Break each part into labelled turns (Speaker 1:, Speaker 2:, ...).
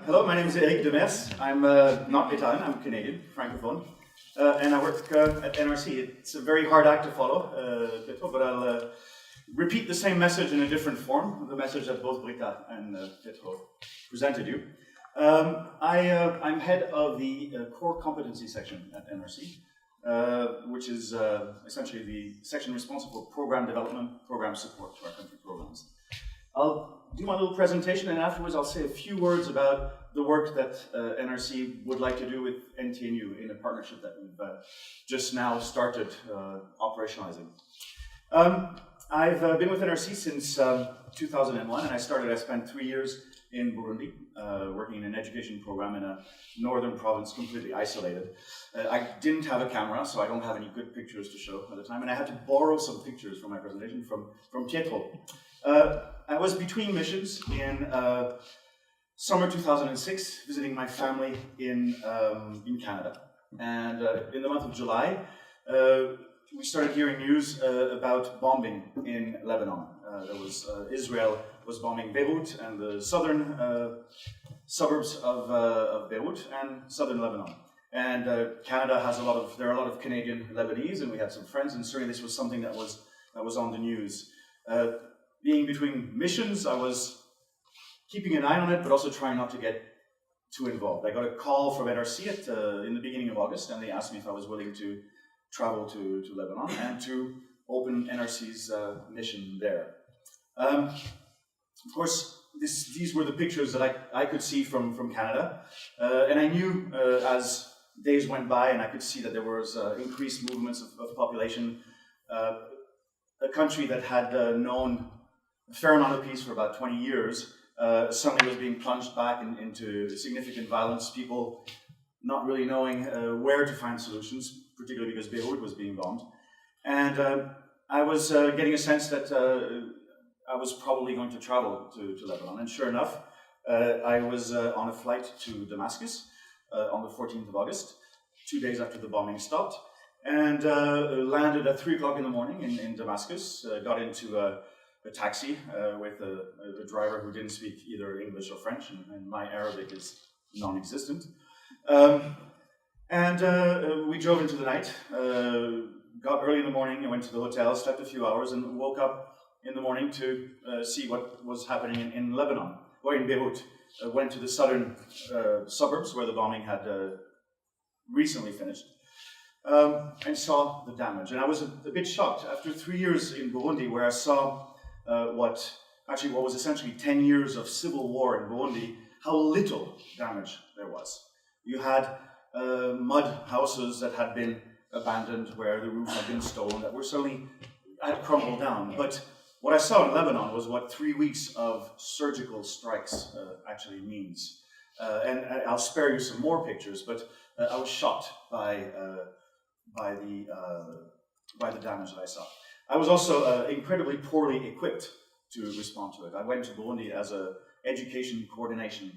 Speaker 1: Hello, my name is Demers. I'm not Italian, I'm Canadian, Francophone, and I work at NRC. It's a very hard act to follow, but I'll repeat the same message in a different form, the message that both Britta and Pietro presented you. I'm head of the core competency section at NRC, which is essentially the section responsible for program development, program support to our country programs. I'll do my little presentation, and afterwards I'll say a few words about the work that NRC would like to do with NTNU in a partnership that we've just now started operationalizing. I've been with NRC since 2001, and I spent 3 years in Burundi, working in an education program in a northern province, completely isolated. I didn't have a camera, so I don't have any good pictures to show at the time, and I had to borrow some pictures for my presentation from Pietro. I was between missions in summer 2006, visiting my family in Canada. And in the month of July, we started hearing news about bombing in Lebanon. Israel was bombing Beirut and the southern suburbs of Beirut and southern Lebanon. And Canada has there are a lot of Canadian Lebanese, and we had some friends, and certainly this was something that was on the news. Being between missions, I was keeping an eye on it, but also trying not to get too involved. I got a call from NRC in the beginning of August, and they asked me if I was willing to travel to Lebanon and to open NRC's mission there. Of course, these were the pictures that I could see from Canada, and I knew as days went by and I could see that there was increased movements of population, a country that had known a fair amount of peace for about 20 years, suddenly was being plunged back into significant violence, people not really knowing where to find solutions, particularly because Beirut was being bombed. And I was getting a sense that I was probably going to travel to Lebanon. And sure enough, I was on a flight to Damascus on the 14th of August, 2 days after the bombing stopped, and landed at 3 o'clock in the morning in Damascus, got into a taxi with a driver who didn't speak either English or French, and my Arabic is non-existent. We drove into the night, got early in the morning, and went to the hotel, slept a few hours, and woke up in the morning to see what was happening in Lebanon, or in Beirut. Went to the southern suburbs where the bombing had recently finished, and saw the damage. And I was a bit shocked after 3 years in Burundi, where I saw what was essentially 10 years of civil war in Burundi, how little damage there was. You had mud houses that had been abandoned, where the roof had been stolen, that had crumbled down. But what I saw in Lebanon was what 3 weeks of surgical strikes actually means. And I'll spare you some more pictures, but I was shocked by the damage that I saw. I was also incredibly poorly equipped to respond to it. I went to Burundi as an education coordination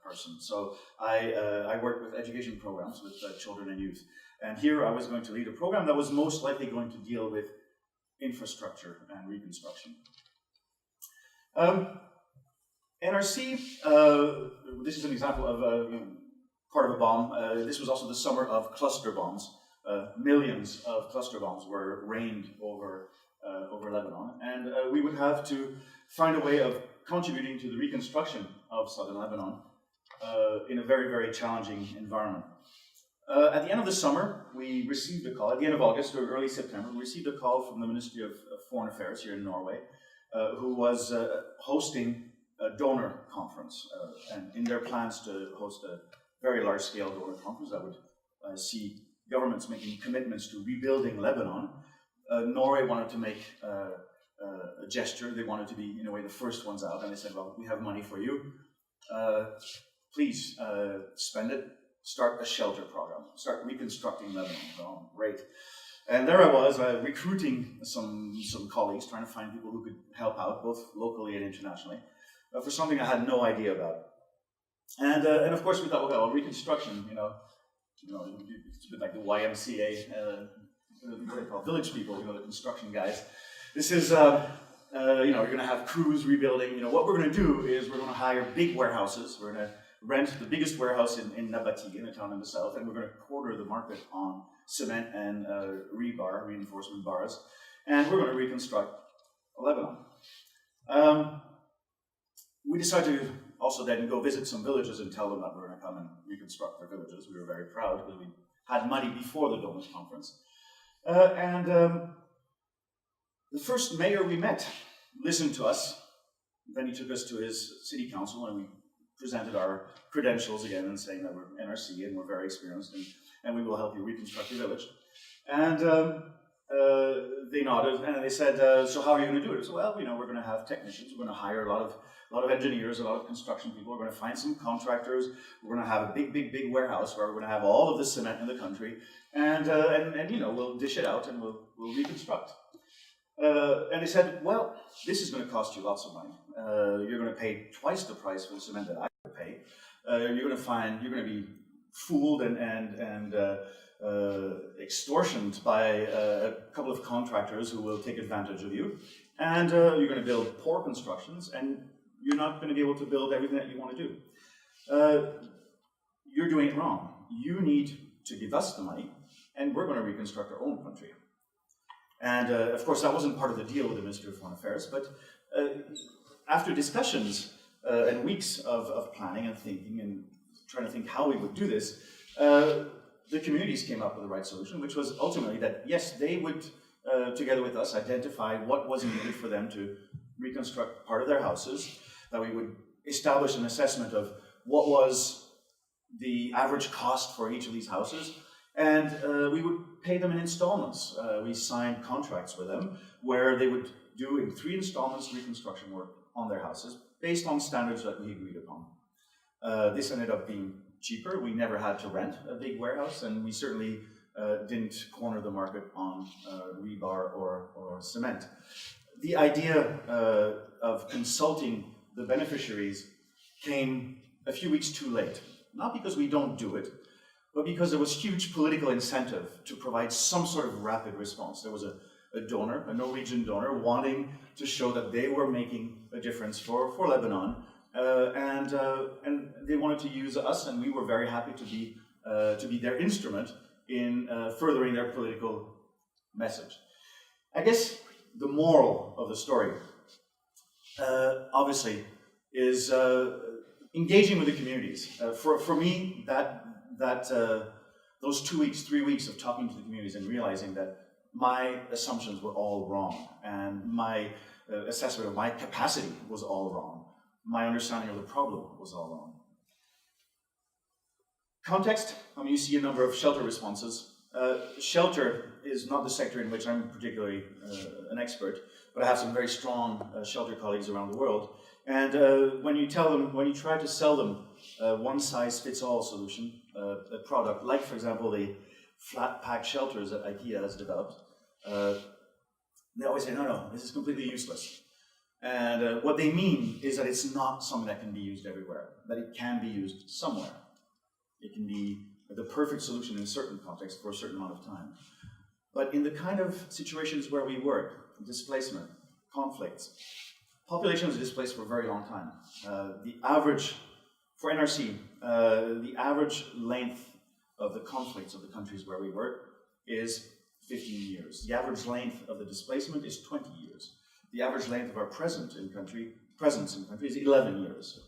Speaker 1: person. So I worked with education programs with children and youth. And here I was going to lead a program that was most likely going to deal with infrastructure and reconstruction. NRC, this is an example of part of a bomb. This was also the summer of cluster bombs. Millions of cluster bombs were rained over Lebanon, and we would have to find a way of contributing to the reconstruction of southern Lebanon in a very, very challenging environment. At the end of the summer, we received a call, at the end of August or early September, we received a call from the Ministry of Foreign Affairs here in Norway, who was hosting a donor conference, and in their plans to host a very large-scale donor conference that would see governments making commitments to rebuilding Lebanon. Norway wanted to make a gesture. They wanted to be, in a way, the first ones out, and they said, well, we have money for you. Please spend it. Start a shelter program. Start reconstructing Lebanon. Oh, great. And there I was, recruiting some colleagues, trying to find people who could help out, both locally and internationally, for something I had no idea about. And of course we thought, well, reconstruction, it's a bit like the YMCA, what do they call village people, the construction guys. This is, you're going to have crews rebuilding. What we're going to do is we're going to hire big warehouses. We're going to rent the biggest warehouse in Nabati, in a town in the south, and we're going to corner the market on cement and rebar, reinforcement bars, and we're going to reconstruct Lebanon. We decided to also then go visit some villages and tell them that we're going to come and reconstruct their villages. We were very proud because we had money before the Demers conference. The first mayor we met listened to us. Then he took us to his city council and we presented our credentials again and saying that we're NRC and we're very experienced and we will help you reconstruct your village. And they nodded and they said, so how are you going to do it? I said, well, we're going to have technicians, we're going to hire a lot of engineers, a lot of construction people, we're going to find some contractors, we're going to have a big warehouse where we're going to have all of the cement in the country, and we'll dish it out and we'll reconstruct. And they said, well, this is going to cost you lots of money. You're going to pay twice the price for the cement that I would pay. You're going to be fooled and extortioned by a couple of contractors who will take advantage of you. And you're going to build poor constructions, and you're not going to be able to build everything that you want to do. You're doing it wrong. You need to give us the money, and we're going to reconstruct our own country. And of course, that wasn't part of the deal with the Ministry of Foreign Affairs, but after discussions and weeks of planning and thinking and trying to think how we would do this, the communities came up with the right solution, which was ultimately that, yes, they would, together with us, identify what was needed for them to reconstruct part of their houses, that we would establish an assessment of what was the average cost for each of these houses, and we would pay them in installments. We signed contracts with them where they would do in 3 installments reconstruction work on their houses based on standards that we agreed upon. This ended up being cheaper. We never had to rent a big warehouse, and we certainly didn't corner the market on rebar or cement. The idea of consulting the beneficiaries came a few weeks too late, not because we don't do it, but because there was huge political incentive to provide some sort of rapid response. There was a donor, a Norwegian donor, wanting to show that they were making a difference for Lebanon, and they wanted to use us, and we were very happy to be their instrument in furthering their political message. I guess the moral of the story, obviously, is engaging with the communities. For me, those 2 weeks, 3 weeks of talking to the communities and realizing that my assumptions were all wrong, and my assessment of my capacity was all wrong. My understanding of the problem was all wrong. Context, you see a number of shelter responses. Shelter is not the sector in which I'm particularly an expert, but I have some very strong shelter colleagues around the world. And when you try to sell them a one-size-fits-all solution, a product, like, for example, the flat-pack shelters that IKEA has developed, they always say, no, this is completely useless. And what they mean is that it's not something that can be used everywhere, that it can be used somewhere. It can be the perfect solution in a certain context for a certain amount of time. But in the kind of situations where we work, displacement, conflicts, populations are displaced for a very long time. The average, for NRC, the average length of the conflicts of the countries where we work is 15 years. The average length of the displacement is 20 years. The average length of our presence in country is 11 years.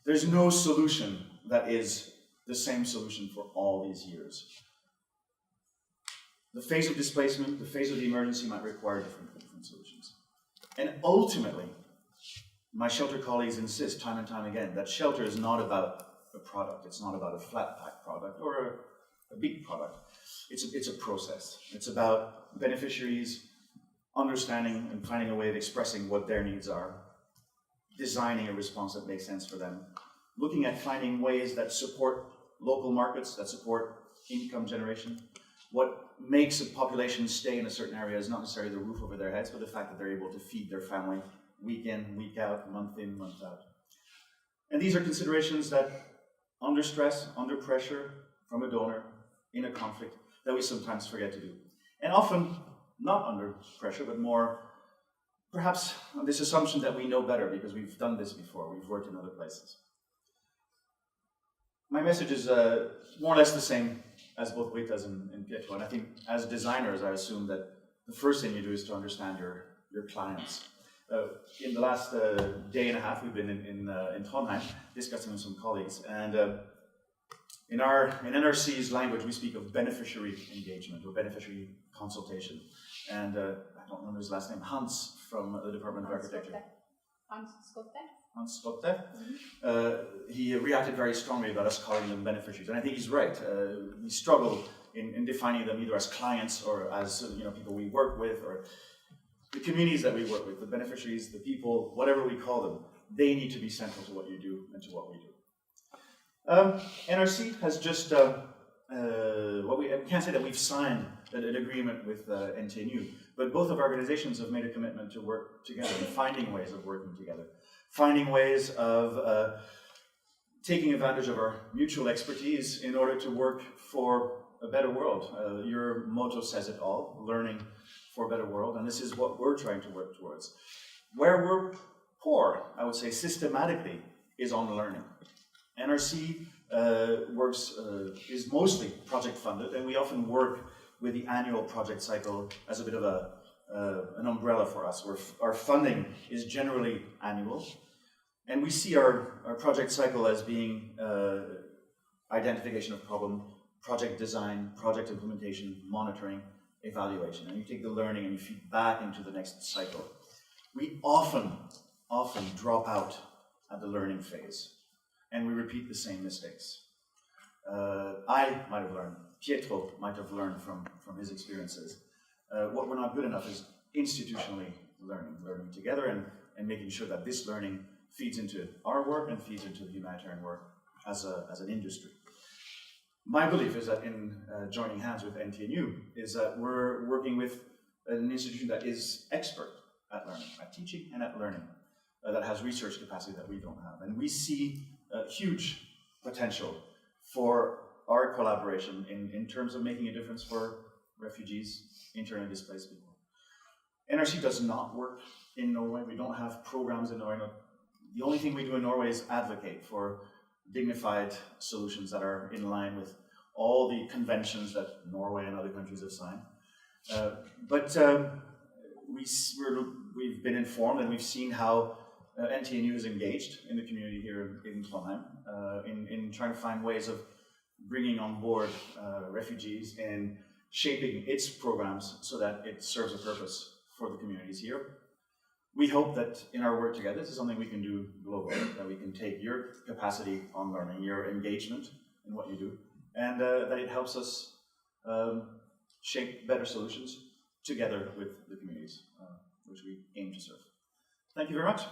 Speaker 1: There's no solution that is the same solution for all these years. The phase of displacement, the phase of the emergency might require different solutions. And ultimately, my shelter colleagues insist time and time again that shelter is not about a product. It's not about a flat pack product or a big product. It's a process. It's about beneficiaries understanding and finding a way of expressing what their needs are, designing a response that makes sense for them, looking at finding ways that support local markets, that support income generation. What makes a population stay in a certain area is not necessarily the roof over their heads, but the fact that they're able to feed their family week in, week out, month in, month out. And these are considerations that, under stress, under pressure from a donor, in a conflict, that we sometimes forget to do. And often, not under pressure, but more, perhaps, on this assumption that we know better because we've done this before, we've worked in other places. my message is more or less the same as both Britta's and Pietro. And I think as designers, I assume that the first thing you do is to understand your clients. In the last day and a half, we've been in Trondheim discussing with some colleagues, and in NRC's language, we speak of beneficiary engagement or beneficiary consultation. And I don't remember his last name, Hans from the Department of Architecture.
Speaker 2: Hans Skotte.
Speaker 1: Hans Skotte. He reacted very strongly about us calling them beneficiaries, and I think he's right. We struggle in defining them either as clients or as people we work with, or the communities that we work with, the beneficiaries, the people, whatever we call them. They need to be central to what you do and to what we do. NRC has just, I can't say that we've signed an agreement with NTNU, but both of our organizations have made a commitment to work together and finding ways of working together, finding ways of taking advantage of our mutual expertise in order to work for a better world. Your motto says it all, learning for a better world, and this is what we're trying to work towards. Where we're poor, I would say systematically, is on learning. NRC is mostly project funded, and we often work with the annual project cycle as a bit of an umbrella for us, where our funding is generally annual, and we see our project cycle as being identification of problem, project design, project implementation, monitoring, evaluation, and you take the learning and you feed back into the next cycle. We often drop out at the learning phase, and we repeat the same mistakes. I might have learned, Pietro might have learned from his experiences. What we're not good enough is institutionally learning together and making sure that this learning feeds into our work and feeds into the humanitarian work as an industry. My belief is that in joining hands with NTNU is that we're working with an institution that is expert at learning, at teaching and at learning, that has research capacity that we don't have. And we see huge potential for our collaboration in terms of making a difference for refugees, internally displaced people. NRC does not work in Norway. We don't have programs in Norway. No. The only thing we do in Norway is advocate for dignified solutions that are in line with all the conventions that Norway and other countries have signed. We've been informed and we've seen how NTNU is engaged in the community here in Trondheim in trying to find ways of bringing on board refugees and shaping its programs so that it serves a purpose for the communities here. We hope that in our work together, this is something we can do globally, that we can take your capacity on learning, your engagement in what you do, and that it helps us shape better solutions together with the communities which we aim to serve. Thank you very much.